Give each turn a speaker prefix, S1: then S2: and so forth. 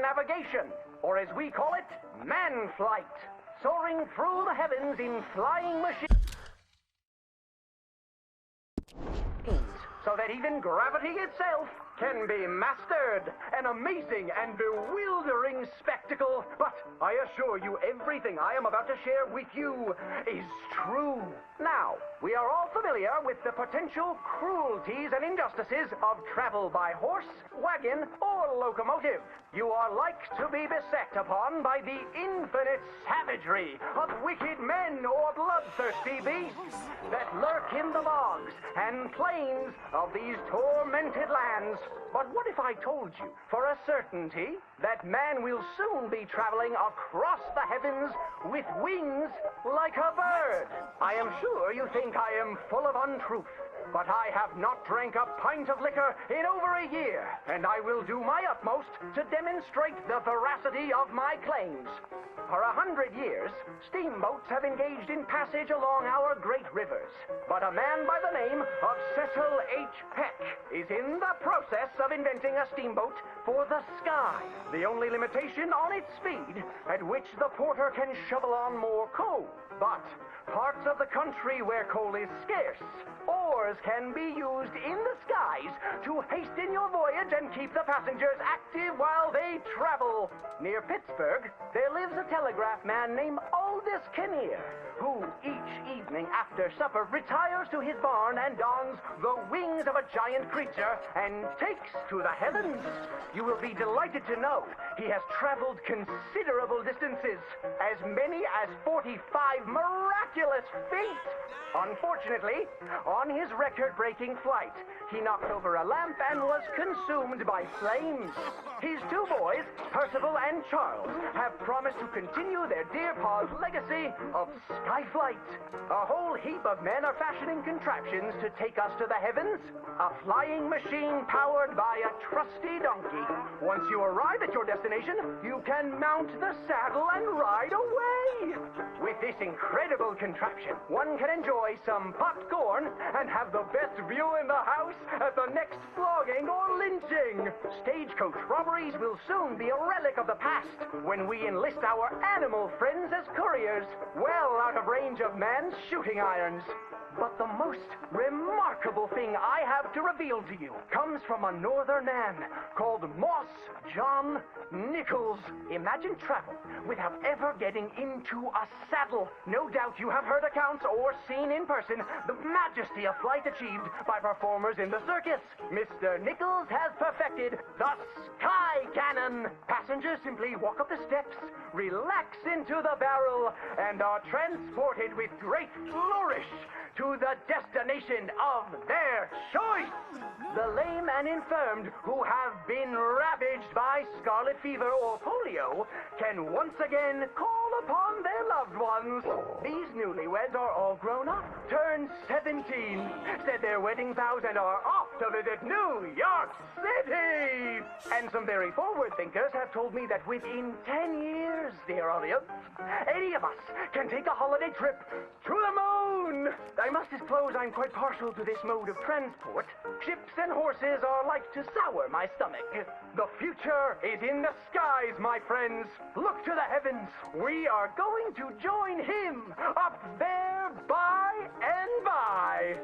S1: navigation, or as we call it, man flight, soaring through the heavens in flying machines so that even gravity itself can be mastered. An amazing and bewildering spectacle, but I assure you everything I am about to share with you is true. Now, we are all familiar with the potential cruelties and injustices of travel by horse, wagon, or locomotive. You are like to be beset upon by the infinite savagery of wicked men or bloodthirsty beasts that lurk in the bogs and plains of these tormented lands. But what if I told you, for a certainty, that man will soon be traveling across the heavens with wings like a bird? I am sure you think I am full of untruth, but I have not drank a pint of liquor in over a year, and I will do my utmost to demonstrate the veracity of my claims. For 100 years, steamboats have engaged in passage along our great rivers, but a man by the name of Cecil H. Peck is in the process of inventing a steamboat for the sky. The only limitation on its speed, at which the porter can shovel on more coal. But parts of the country where coal is scarce, oars can be used in the skies to hasten your voyage and keep the passengers active while they travel. Near Pittsburgh, there lives a telegraph man named Aldous Kinnear, who each evening after supper retires to his barn and dons the wings of a giant creature and takes to the heavens. You will be delighted to know he has traveled considerable distances, as many as 45 miraculous feet. Unfortunately, on his record-breaking flight, he knocked over a lamp and was consumed by flames. His two boys, Percival and Charles, have promised to continue their dear pa's legacy of skyflight. A whole heap of men are fashioning contraptions to take us to the heavens. A flying machine powered by a trusty donkey. Once you arrive at your destination, you can mount the saddle and ride away. With this incredible contraption, one can enjoy some popcorn and have the best view in the house at the next flogging or lynching. Stagecoach robberies will soon be a relic of the past when we enlist our animal friends as couriers, well out of range of man's shooting irons. But the most remarkable thing I have to reveal to you comes from a northern man called Moss John Nichols. Imagine travel without ever getting into a saddle. No doubt you have heard accounts or seen in person the majesty of flight achieved by performers in the circus. Mr. Nichols has perfected the Sky Cannon. Passengers simply walk up the steps, relax into the barrel, and are transported with great flourish to the destination of their choice. The lame and infirmed who have been ravaged by scarlet fever or polio can once again call upon their loved ones. These newlyweds are all grown up, turned 17, said their wedding vows, and are off to visit New York City. And some very forward thinkers have told me that within 10 years, dear audience, any of us can take a holiday trip to the moon. I must disclose I'm quite partial to this mode of transport. Ships and horses are like to sour my stomach. The future is in the skies, my friends. Look to the heavens. We are going to join him up there by and by.